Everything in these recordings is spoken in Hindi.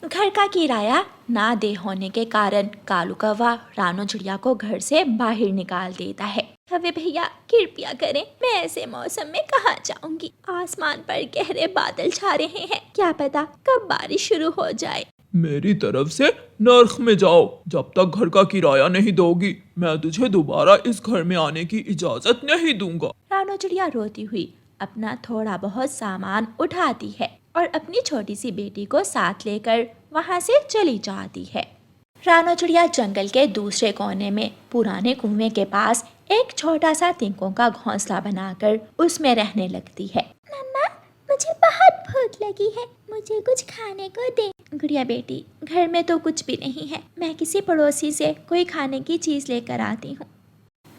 घर का किराया ना दे होने के कारण कालू कौवा रानू चिड़िया को घर से बाहर निकाल देता है। कौवे भैया कृपया करें, मैं ऐसे मौसम में कहाँ जाऊंगी। आसमान पर गहरे बादल छा रहे हैं, क्या पता कब बारिश शुरू हो जाए। मेरी तरफ से नर्क में जाओ। जब तक घर का किराया नहीं दोगी मैं तुझे दोबारा इस घर में आने की इजाजत नहीं दूंगा। रानू चिड़िया रोती हुई अपना थोड़ा बहुत सामान उठाती है और अपनी छोटी सी बेटी को साथ लेकर वहाँ से चली जाती है। रानू चिड़िया जंगल के दूसरे कोने में पुराने कुएं के पास एक छोटा सा तिनकों का घोंसला बनाकर उसमें रहने लगती है। मम्मा, मुझे बहुत भूख लगी है, मुझे कुछ खाने को दे। गुड़िया बेटी, घर में तो कुछ भी नहीं है, मैं किसी पड़ोसी से कोई खाने की चीज लेकर आती हूँ।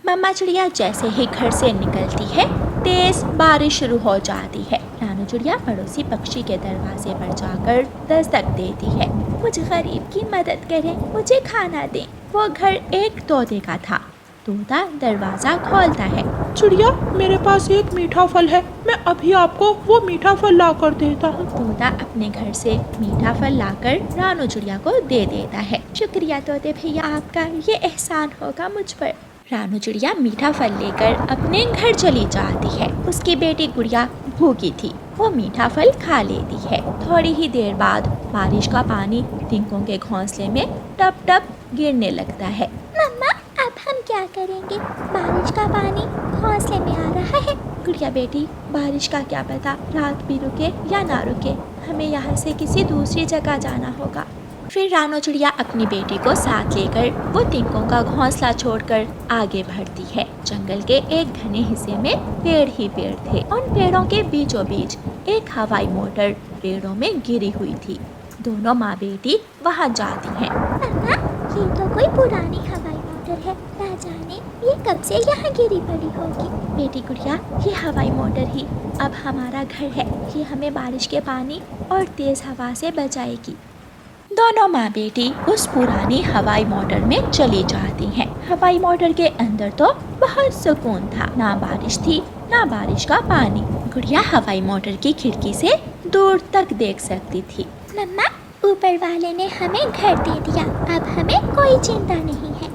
मम्मा चिड़िया जैसे ही घर से निकलती है तेज बारिश शुरू हो जाती है। रानू चिड़िया पड़ोसी पक्षी के दरवाजे पर जाकर दस्तक देती है। मुझे गरीब की मदद करें, मुझे खाना दें। वो घर एक तोते का था। तोता दरवाजा खोलता है। चिड़िया, मेरे पास एक मीठा फल है, मैं अभी आपको वो मीठा फल ला कर देता हूँ। तोता अपने घर से मीठा फल लाकर रानू चिड़िया को दे देता है। शुक्रिया तोते भैया, आपका ये एहसान होगा मुझ पर। रानू चिड़िया मीठा फल लेकर अपने घर चली जाती है। उसकी बेटी गुड़िया भूखी थी, वो मीठा फल खा लेती है। थोड़ी ही देर बाद बारिश का पानी तिनकों के घोंसले में टप टप गिरने लगता है। मम्मा, अब हम क्या करेंगे? बारिश का पानी घोंसले में आ रहा है। गुड़िया बेटी, बारिश का क्या पता रात भी रुके या ना रुके, हमें यहाँ से किसी दूसरी जगह जाना होगा। फिर रानू चिड़िया अपनी बेटी को साथ लेकर वो तिनकों का घोंसला छोड़कर आगे बढ़ती है। जंगल के एक घने हिस्से में पेड़ ही पेड़ थे। उन पेड़ों के बीचों बीच एक हवाई मोटर पेड़ों में गिरी हुई थी। दोनों माँ बेटी वहाँ जाती हैं। मम्मा, ये तो कोई पुरानी हवाई मोटर है, ना जाने ये कब से यहाँ गिरी पड़ी होगी। बेटी गुड़िया, ये हवाई मोटर ही अब हमारा घर है। ये हमें बारिश के पानी और तेज हवा से बचाएगी। दोनों माँ बेटी उस पुरानी हवाई मोटर में चली जाती हैं। हवाई मोटर के अंदर तो बहुत सुकून था, ना बारिश थी ना बारिश का पानी। गुड़िया हवाई मोटर की खिड़की से दूर तक देख सकती थी। मम्मा, ऊपर वाले ने हमें घर दे दिया, अब हमें कोई चिंता नहीं है।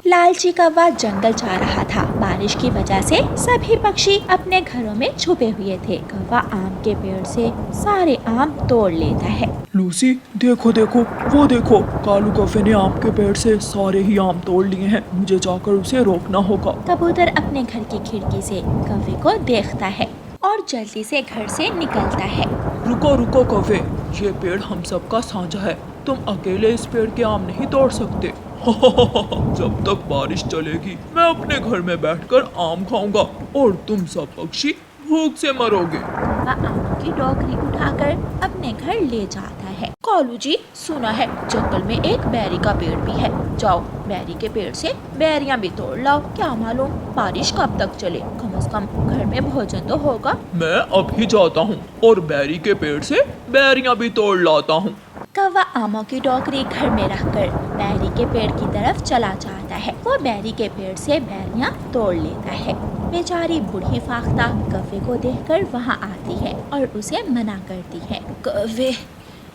लालची कौवा जंगल जा रहा था। बारिश की वजह से सभी पक्षी अपने घरों में छुपे हुए थे। कौवा आम के पेड़ से सारे आम तोड़ लेता है। लूसी, देखो देखो, वो देखो, कालू कौवे ने आम के पेड़ से सारे ही आम तोड़ लिए हैं। मुझे जाकर उसे रोकना होगा। कबूतर अपने घर की खिड़की से कौवे को देखता है और जल्दी से घर से निकलता है। रुको रुको कौवे, ये पेड़ हम सबका साझा है, तुम अकेले इस पेड़ के आम नहीं तोड़ सकते। जब तक बारिश चलेगी मैं अपने घर में बैठकर आम खाऊंगा और तुम सब पक्षी भूख से मरोगे। कौवा आमों की टोकरी उठाकर अपने घर ले जाता है। कालू जी, सुना है जंगल में एक बेरी का पेड़ भी है, जाओ बेरी के पेड़ से बेरियां भी तोड़ लाओ। क्या मालूम बारिश कब तक चले, कम से कम घर में भोजन तो होगा। मैं अभी जाता हूँ और बेरी के पेड़ से बेरियां भी तोड़ लाता हूँ। कौवा आमों की टोकरी घर में रखकर बेरी के पेड़ की तरफ चला जाता है। वो बेरी के पेड़ से बेरियां तोड़ लेता है। बेचारी बूढ़ी फाख्ता कौवे को देखकर वहाँ आती है और उसे मना करती है। कौवे,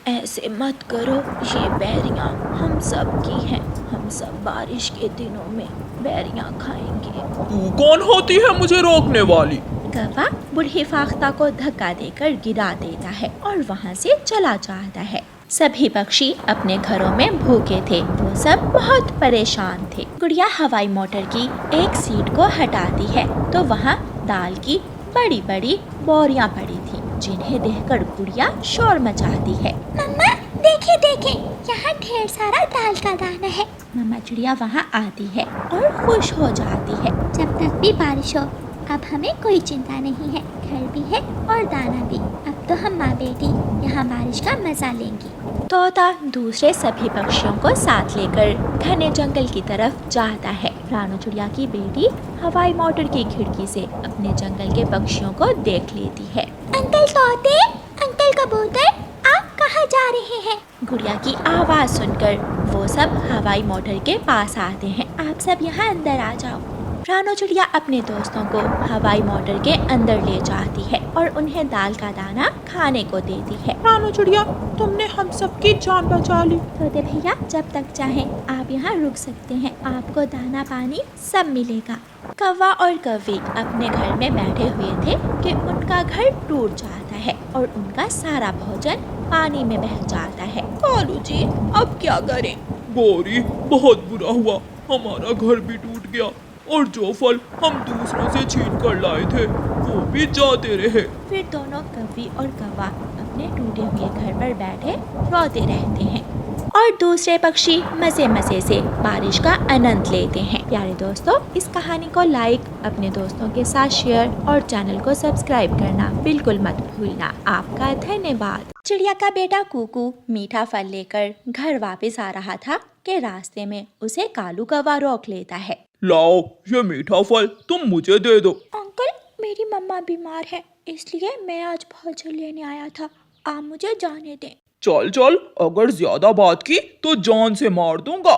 ऐसे मत करो, ये बेरियां हम सब की हैं, हम सब बारिश के दिनों में बेरियां खाएंगे। तू कौन होती है मुझे रोकने वाली? कौवा बूढ़ी फाख्ता को धक्का देकर गिरा देता है और वहाँ से चला जाता है। सभी पक्षी अपने घरों में भूखे थे, वो सब बहुत परेशान थे। गुड़िया हवाई मोटर की एक सीट को हटाती है तो वहाँ दाल की बड़ी बड़ी बोरियां पड़ी थी, जिन्हें देखकर गुड़िया शोर मचाती है। मम्मा, देखे देखे, यहाँ ढेर सारा दाल का दाना है। मम्मा चिड़िया वहाँ आती है और खुश हो जाती है। जब तक भी बारिश हो अब हमें कोई चिंता नहीं है, घर भी है और दाना भी। अब तो हम माँ बेटी यहाँ बारिश का मजा लेंगी। तोता दूसरे सभी पक्षियों को साथ लेकर घने जंगल की तरफ जाता है। रानू चिड़िया की बेटी हवाई मोटर की खिड़की से अपने जंगल के पक्षियों को देख लेती है। अंकल तोते, अंकल कबूतर, आप कहाँ जा रहे हैं? गुड़िया की आवाज सुनकर वो सब हवाई मोटर के पास आते हैं। आप सब यहाँ अंदर आ जाओ। रानू चिड़िया अपने दोस्तों को हवाई मोटर के अंदर ले जाती है। और उन्हें दाल का दाना खाने को देती है। रानू चिड़िया, तुमने हम सबकी जान बचा ली। तोते भैया, जब तक चाहें आप यहाँ रुक सकते हैं, आपको दाना पानी सब मिलेगा। कौवा और कौवी अपने घर में बैठे हुए थे कि उनका घर टूट जाता है और उनका सारा भोजन पानी में बह जाता है। कालू जी, अब क्या करें? गौरी, बहुत बुरा हुआ, हमारा घर भी टूट गया और जो फल हम दूसरों से छीन कर लाए थे वो भी जाते रहे। फिर दोनों कौवी और कौवा अपने टूटे हुए घर पर बैठे रोते रहते हैं और दूसरे पक्षी मजे मजे से बारिश का आनंद लेते हैं। प्यारे दोस्तों, इस कहानी को लाइक, अपने दोस्तों के साथ शेयर और चैनल को सब्सक्राइब करना बिल्कुल मत भूलना। आपका धन्यवाद। चिड़िया का बेटा कुकू मीठा फल लेकर घर वापस आ रहा था कि रास्ते में उसे कालू कौवा रोक लेता है। लाओ, ये मीठा फल तुम मुझे दे दो। अंकल, मेरी मम्मा बीमार है, इसलिए मैं आज भोजन लेने आया था, आप मुझे जाने दें। चल चल, अगर ज्यादा बात की तो जान से मार दूंगा।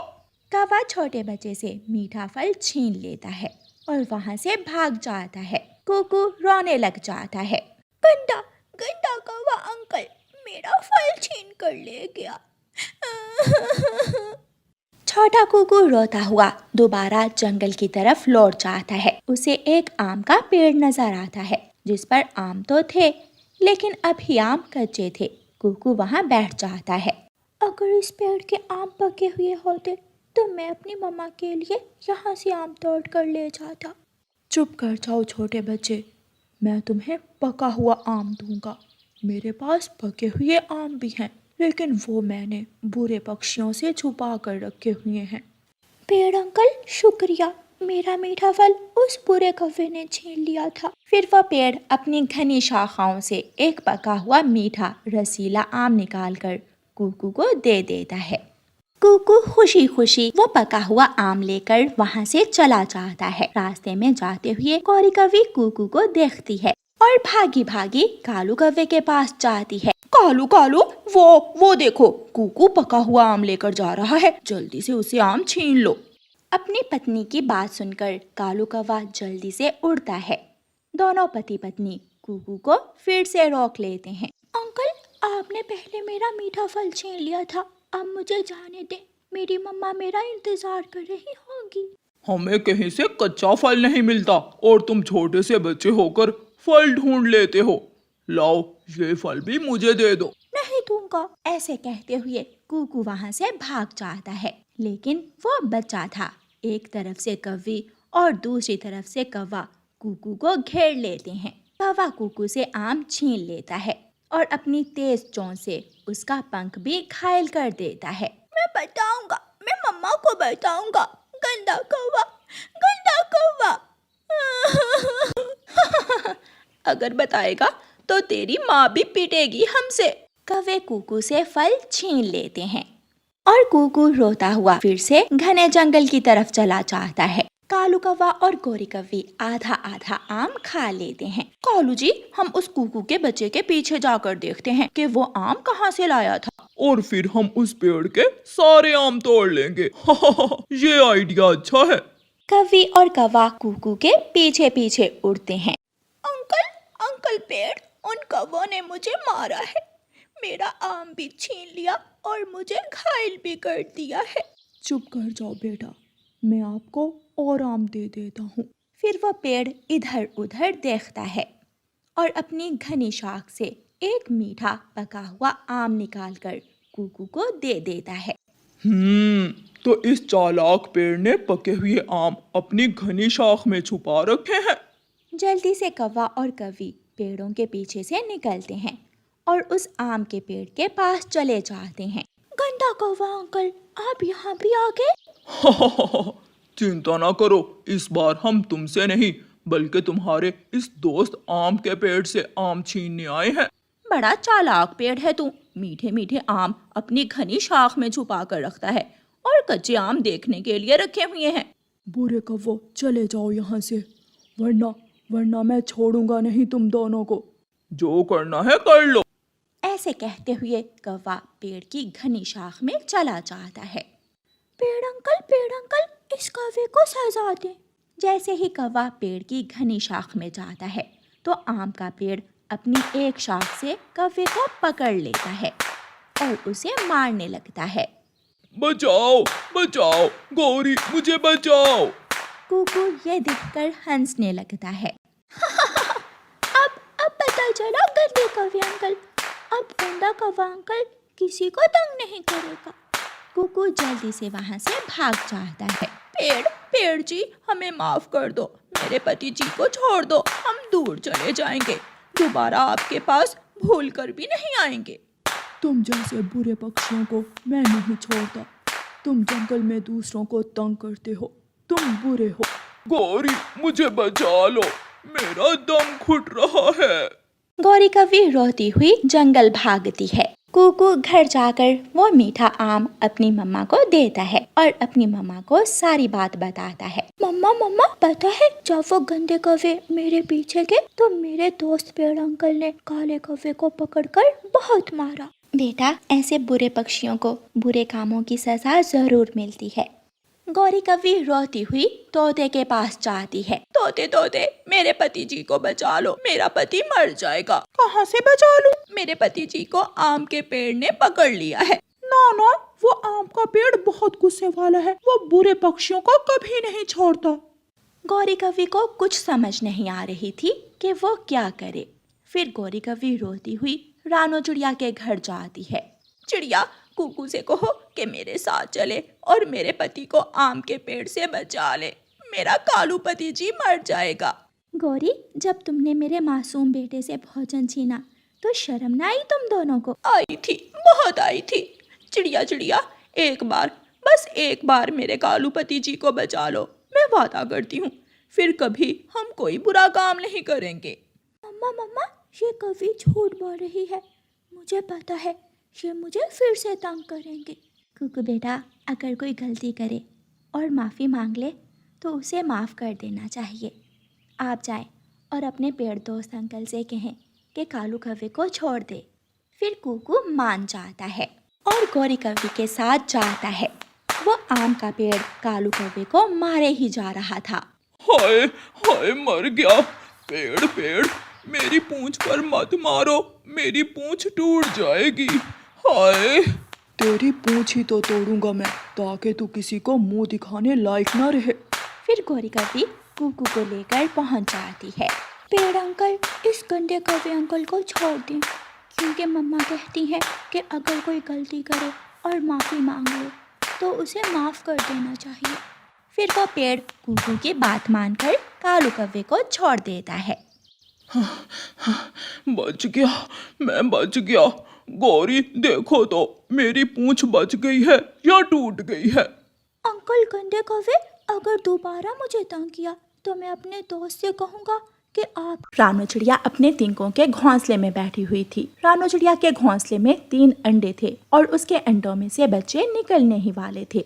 कौवा छोटे बच्चे से मीठा फल छीन लेता है और वहाँ से भाग जाता है। कुकू रोने लग जाता है। गंदा गंदा कौवा अंकल मेरा फल छीन कर ले गया। छोटा कुकू रोता हुआ दोबारा जंगल की तरफ लौट जाता है। उसे एक आम का पेड़ नजर आता है जिस पर आम तो थे लेकिन अभी आम कच्चे थे। कुकू वहाँ बैठ जाता है। अगर इस पेड़ के आम पके हुए होते तो मैं अपनी मम्मा के लिए यहाँ से आम तोड़ कर ले जाता। चुप कर जाओ छोटे बच्चे, मैं तुम्हें पका हुआ आम दूंगा। मेरे पास पके हुए आम भी हैं, लेकिन वो मैंने बुरे पक्षियों से छुपा कर रखे हुए हैं। पेड़ अंकल शुक्रिया, मेरा मीठा फल उस बुरे कौवे ने छीन लिया था। फिर वह पेड़ अपनी घनी शाखाओं से एक पका हुआ मीठा रसीला आम निकालकर कुकू को दे देता है। कुकू खुशी खुशी वो पका हुआ आम लेकर वहाँ से चला जाता है। रास्ते में जाते हुए गौरी कौवी कुकू को देखती है और भागी भागी कालू कौवे के पास जाती है। कालू कालू, वो देखो, कुकू पका हुआ आम लेकर जा रहा है, जल्दी से उसे आम छीन लो। अपनी पत्नी की बात सुनकर कालू कौवा जल्दी से उड़ता है। दोनों पति पत्नी कुकू को फिर से रोक लेते हैं। अंकल, आपने पहले मेरा मीठा फल छीन लिया था, अब मुझे जाने दे, मेरी मम्मा मेरा इंतजार कर रही होगी। हमें कहीं से कच्चा फल नहीं मिलता और तुम छोटे से बच्चे होकर फल ढूंढ लेते हो। लाओ, ये फल भी मुझे दे दो। नहीं दूंगा। ऐसे कहते हुए कुकू वहाँ से भाग जाता है, लेकिन वो बच्चा था। एक तरफ से कौवी और दूसरी तरफ से कौवा कुकू को घेर लेते हैं। कौवा कुकू से आम छीन लेता है और अपनी तेज चोंच से उसका पंख भी घायल कर देता है। मैं बताऊंगा, मैं मम्मा को बताऊंगा, गंदा कौवा, गंदा कौवा। अगर बताएगा तो तेरी माँ भी पीटेगी हमसे। कौवे कुकू से फल छीन लेते हैं और कुकू रोता हुआ फिर से घने जंगल की तरफ चला जाता है। कालू कौवा और गौरी कौवी आधा आधा आम खा लेते हैं। कालू जी, हम उस कुकू के बच्चे के पीछे जाकर देखते हैं कि वो आम कहाँ से लाया था, और फिर हम उस पेड़ के सारे आम तोड़ लेंगे। ये आइडिया अच्छा है। कौवी और कौवा कुकू के पीछे पीछे उड़ते हैं। अंकल पेड़, उन कौवों ने मुझे मारा है, मेरा आम भी छीन लिया और मुझे घायल भी कर दिया है। चुप कर जाओ बेटा, मैं आपको और आम दे देता हूँ। फिर वह पेड़ इधर उधर देखता है और अपनी घनी शाख से एक मीठा पका हुआ आम निकालकर कुकू को दे देता है। तो इस चालाक पेड़ ने पके हुए आम अपनी घनी शाख में छुपा रखे हैं। जल्दी से कौवा और कौवी पेड़ों के पीछे से निकलते हैं और उस आम के पेड़ के पास चले जाते हैं। गंदा कौवा अंकल, आप यहाँ भी आ गए? चिंता ना करो, इस बार हम तुमसे नहीं बल्कि तुम्हारे इस दोस्त आम के पेड़ से आम छीनने आए हैं। बड़ा चालाक पेड़ है तू, मीठे मीठे आम अपनी घनी शाख में छुपा कर रखता है और कच्चे आम देखने के लिए रखे हुए हैं। बुरे कौवो, चले जाओ यहाँ से, वरना मैं छोड़ूंगा नहीं तुम दोनों को। जो करना है कर लो। ऐसे कहते हुए कौवा पेड़ की घनी शाख में चला जाता है। पेड़ अंकल, इस कौवे को सजा दें। जैसे ही कौवा पेड़ की घनी शाख में जाता है तो आम का पेड़ अपनी एक शाख से कौवे को पकड़ लेता है और उसे मारने लगता है। बचाओ बचाओ, गौरी मुझे बचाओ। कुकू ये देखकर हंसने लगता है। अब पता चला गंदे कौवे अंकल, अब गंदा कौवा अंकल किसी को तंग नहीं करेगा। कुकू जल्दी से वहाँ से भाग जाता है। पेड़ जी, हमें माफ कर दो, मेरे पति जी को छोड़ दो, हम दूर चले जाएंगे, दोबारा आपके पास भूल कर भी नहीं आएंगे। तुम जैसे बुरे पक्षियों को मैं नहीं छोड़ता। तुम जंगल में दूसरों को तंग करते हो, तुम बुरे हो। गौरी मुझे बचा लो, मेरा दम घुट रहा है। गौरी कौवी रोती हुई जंगल भागती है। कुकू घर जाकर वो मीठा आम अपनी मम्मा को देता है और अपनी मम्मा को सारी बात बताता है। मम्मा पता है, जब वो गंदे कौवे मेरे पीछे गए तो मेरे दोस्त पेड़ अंकल ने काले कौवे को पकड़कर बहुत मारा। बेटा, ऐसे बुरे पक्षियों को बुरे कामों की सजा जरूर मिलती है। गौरी कौवी रोती हुई तोते के पास जाती है। तोते, मेरे पति जी को बचा लो, मेरा पति मर जाएगा। कहाँ से बचा लूं? मेरे पति जी को आम के पेड़ ने पकड़ लिया है। ना, वो आम का पेड़ बहुत गुस्से वाला है, वो बुरे पक्षियों को कभी नहीं छोड़ता। गौरी कौवी को कुछ समझ नहीं आ रही थी कि वो क्या करे। फिर गौरी कौवी रोती हुई रानो चिड़िया के घर जाती है। चिड़िया, कुकू से कहो कि मेरे साथ चले और मेरे पति को आम के पेड़ से बचा ले, मेरा कालू पति जी मर जाएगा। गौरी, जब तुमने मेरे मासूम बेटे से भोजन छीना तो शर्म ना आई तुम दोनों को? आई थी, बहुत आई थी। चिड़िया, एक बार, बस एक बार मेरे कालू पति जी को बचा लो, मैं वादा करती हूँ, फिर कभी हम कोई बुरा काम नहीं करेंगे। मम्मा, ये कौवी झूठ बोल रही है, मुझे पता है ये मुझे फिर से तंग करेंगे। कुकू बेटा, अगर कोई गलती करे और माफ़ी मांग ले तो उसे माफ़ कर देना चाहिए। आप जाएं और अपने पेड़ दोस्त अंकल से कहें कि कालू कौवे को छोड़ दे। फिर कुकू मान जाता है और गौरी कौवी के साथ जाता है। वो आम का पेड़ कालू कौवे को मारे ही जा रहा था। हाय मर गया। पेड़ मेरी पूंछ पर मत मारो, मेरी पूंछ टूट जाएगी। हाय, तेरी पूंछ ही तो तोड़ूंगा मैं, ताकि तू किसी को मुंह दिखाने लायक ना रहे। फिर गौरी कौवी कुकू को लेकर पहुंच जाती है। पेड़ अंकल, इस गंदे कौवे अंकल को छोड़ दें, क्योंकि मम्मा कहती है कि अगर कोई गलती करे और माफ़ी मांग ले तो उसे माफ़ कर देना चाहिए। फिर वो पेड़ कुकू की बात मानकर कालू कौवे को छोड़ देता है। बच गया, मैं बच गया। गौरी देखो तो, मेरी पूंछ बच गई है या टूट गई है। अंकल गंदे कौवे, अगर दोबारा मुझे तंग किया तो मैं अपने दोस्त से कहूँगा कि आप। रानो चिड़िया अपने तिनकों के घोंसले में बैठी हुई थी। रानो चिड़िया के घोंसले में 3 अंडे थे और उसके अंडों में से बच्चे निकलने ही वाले थे।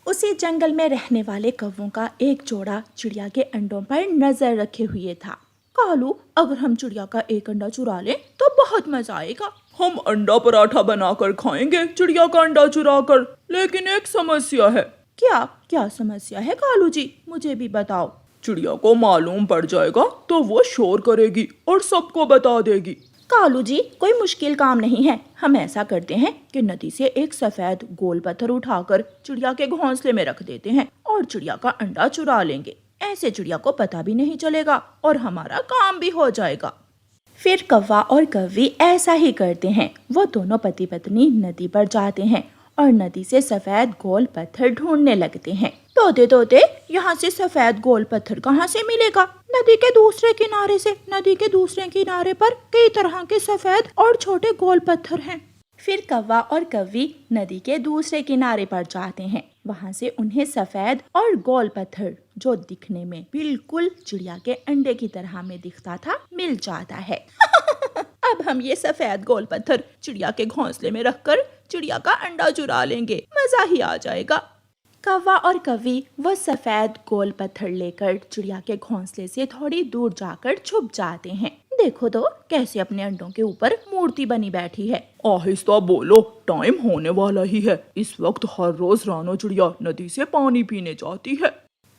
उसी जंगल में रहने वाले कौवों का एक जोड़ा चिड़िया के अंडों पर नजर रखे हुए था। कालू, अगर हम चिड़िया का एक अंडा चुरा लें तो बहुत मजा आएगा। हम अंडा पराठा बनाकर खाएंगे चिड़िया का अंडा चुरा कर, लेकिन एक समस्या है। क्या समस्या है कालू जी, मुझे भी बताओ। चिड़िया को मालूम पड़ जाएगा तो वो शोर करेगी और सबको बता देगी। कालू जी, कोई मुश्किल काम नहीं है, हम ऐसा करते हैं कि नदी से एक सफेद गोल पत्थर उठाकर चिड़िया के घोंसले में रख देते हैं और चिड़िया का अंडा चुरा लेंगे। ऐसे चिड़िया को पता भी नहीं चलेगा और हमारा काम भी हो जाएगा। फिर कौवा और कौवी ऐसा ही करते हैं। वो दोनों पति पत्नी नदी पर जाते हैं और नदी से सफेद गोल पत्थर ढूंढने लगते हैं। तोते, यहाँ से सफेद गोल पत्थर कहाँ से मिलेगा? नदी के दूसरे किनारे से। नदी के दूसरे किनारे पर कई तरह के सफेद और छोटे गोल पत्थर हैं। फिर कौवा और कौवी नदी के दूसरे किनारे पर जाते हैं। वहाँ से उन्हें सफेद और गोल पत्थर, जो दिखने में बिल्कुल चिड़िया के अंडे की तरह में दिखता था, मिल जाता है। अब हम ये सफेद गोल पत्थर चिड़िया के घोंसले में रखकर चिड़िया का अंडा चुरा लेंगे, मजा ही आ जाएगा। कौवा और कौवी वो सफेद गोल पत्थर लेकर चिड़िया के घोंसले से थोड़ी दूर जाकर छुप जाते हैं। देखो तो कैसे अपने अंडों के ऊपर मूर्ति बनी बैठी है। आहिस्ता बोलो, टाइम होने वाला ही है। इस वक्त हर रोज रानो चिड़िया नदी से पानी पीने जाती है।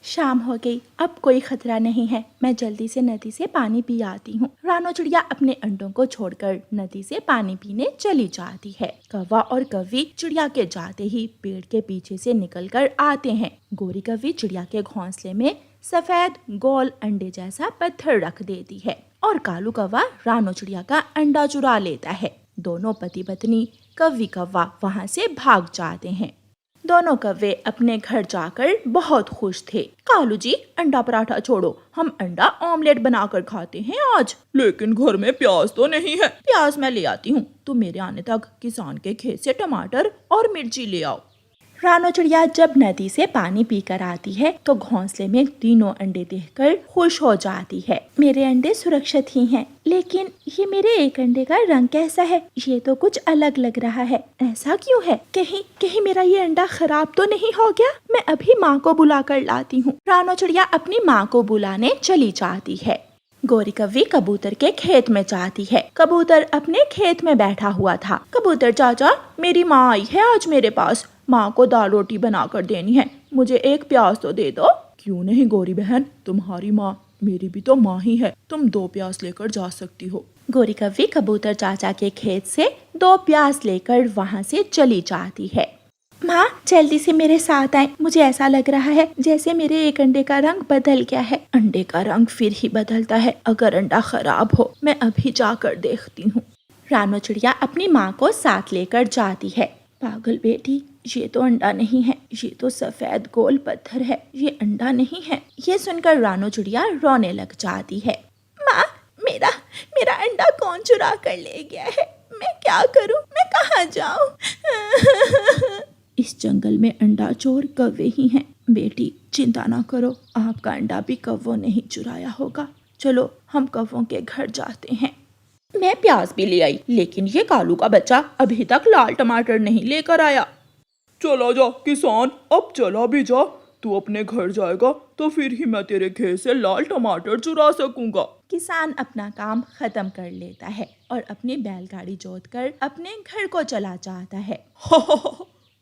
शाम हो गई, अब कोई खतरा नहीं है, मैं जल्दी से नदी से पानी पी आती हूँ। रानो चिड़िया अपने अंडों को छोड़कर नदी से पानी पीने चली जाती है। कौवा और कव्वी चिड़िया के जाते ही पेड़ के पीछे से निकलकर आते हैं। गोरी कव्वी चिड़िया के घोंसले में सफेद गोल अंडे जैसा पत्थर रख देती है और कालू कौवा रानो चिड़िया का अंडा चुरा लेता है। दोनों पति पत्नी कव्वी कौवा वहाँ से भाग जाते हैं। दोनों कौवे अपने घर जाकर बहुत खुश थे। कालू जी, अंडा पराठा छोड़ो, हम अंडा ऑमलेट बनाकर खाते हैं आज। लेकिन घर में प्याज तो नहीं है। प्याज मैं ले आती हूँ, तुम मेरे आने तक किसान के खेत से टमाटर और मिर्ची ले आओ। रानो चिड़िया जब नदी से पानी पीकर आती है तो घोंसले में तीनों अंडे देखकर खुश हो जाती है। मेरे अंडे सुरक्षित ही हैं, लेकिन ये मेरे एक अंडे का रंग कैसा है? ये तो कुछ अलग लग रहा है। ऐसा क्यों है? कहीं मेरा ये अंडा खराब तो नहीं हो गया? मैं अभी माँ को बुला कर लाती हूँ। रानो चिड़िया अपनी माँ को बुलाने चली जाती है। गोरी कव्वी कबूतर के खेत में जाती है। कबूतर अपने खेत में बैठा हुआ था। कबूतर चाचा, मेरी माँ आई है आज मेरे पास, माँ को दाल रोटी बना कर देनी है, मुझे एक प्याज तो दे दो। क्यों नहीं गोरी बहन, तुम्हारी माँ मेरी भी तो माँ ही है, तुम 2 प्याज लेकर जा सकती हो। गोरी कव्वी कबूतर चाचा के खेत से 2 प्याज लेकर वहाँ से चली जाती है। माँ, जल्दी से मेरे साथ आए, मुझे ऐसा लग रहा है जैसे मेरे एक अंडे का रंग बदल गया है। अंडे का रंग फिर ही बदलता है अगर अंडा खराब हो, मैं अभी जाकर देखती हूँ। रानो चिड़िया अपनी माँ को साथ लेकर जाती है। पागल बेटी, ये तो अंडा नहीं है, ये तो सफेद गोल पत्थर है, ये अंडा नहीं है। ये सुनकर रानो चिड़िया रोने लग जाती है। माँ, मेरा अंडा कौन चुरा कर ले गया है? मैं क्या करूँ? मैं कहाँ जाऊँ? इस जंगल में अंडा चोर कौवे ही हैं। बेटी, चिंता ना करो, आपका अंडा भी कौवों ने ही चुराया होगा। चलो हम कौवों के घर जाते हैं। मैं प्याज भी ले आई, लेकिन ये कालू का बच्चा अभी तक लाल टमाटर नहीं लेकर आया। चला जा किसान, अब चला भी जा। तू अपने घर जाएगा तो फिर ही मैं तेरे खेत से लाल टमाटर चुरा सकूंगा। किसान अपना काम खत्म कर लेता है और अपनी बैलगाड़ी जोतकर अपने घर को चला जाता है।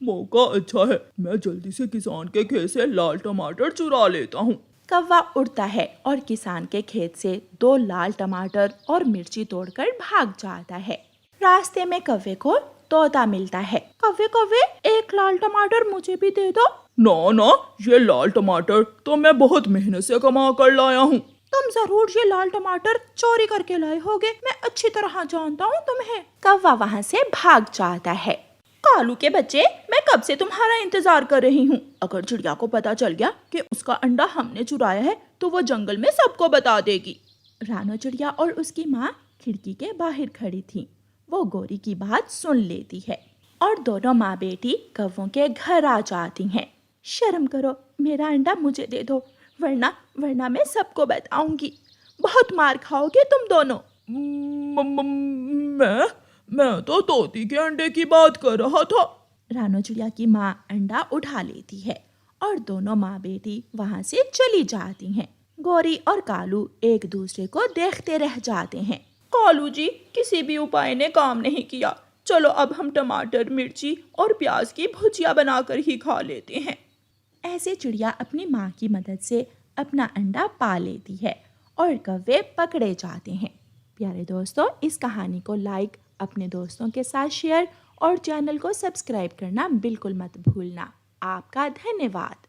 मौका अच्छा है, मैं जल्दी से किसान के खेत से लाल टमाटर चुरा लेता हूँ। कौवा उड़ता है और किसान के खेत से 2 लाल टमाटर और मिर्ची तोड़कर भाग जाता है। रास्ते में कौवे को तोता मिलता है। कौवे कौवे, एक लाल टमाटर मुझे भी दे दो। ना, ये लाल टमाटर तो मैं बहुत मेहनत से कमा कर लाया हूँ। तुम जरूर ये लाल टमाटर चोरी करके लाए होगे, मैं अच्छी तरह जानता हूँ तुम्हें। कौवा वहाँ से भाग जाता है। कालू के बच्चे, मैं कब से तुम्हारा इंतजार कर रही हूँ। अगर चिड़िया को पता चल गया कि उसका अंडा हमने चुराया है तो वो जंगल में सबको बता देगी। रानो चिड़िया और उसकी माँ खिड़की के बाहर खड़ी थी। वो गोरी की बात सुन लेती है और दोनों माँ बेटी कौवों के घर आ जाती हैं। शर्म करो, मेरा अंडा मुझे दे दो, वरना मैं सबको बताऊंगी। बहुत मार खाओगे तुम दोनों। मैं तो तोती के अंडे की बात कर रहा था। रानो चिड़िया की माँ अंडा उठा लेती है और दोनों माँ बेटी वहाँ से चली जाती हैं। गोरी और कालू एक दूसरे को देखते रह जाते हैं। कालू जी, किसी भी उपाय ने काम नहीं किया, चलो अब हम टमाटर, मिर्ची और प्याज की भुजिया बनाकर ही खा लेते हैं। ऐसे चिड़िया अपनी माँ की मदद से अपना अंडा पा लेती है और कौवे पकड़े जाते हैं। प्यारे दोस्तों, इस कहानी को लाइक, अपने दोस्तों के साथ शेयर और चैनल को सब्सक्राइब करना बिल्कुल मत भूलना। आपका धन्यवाद।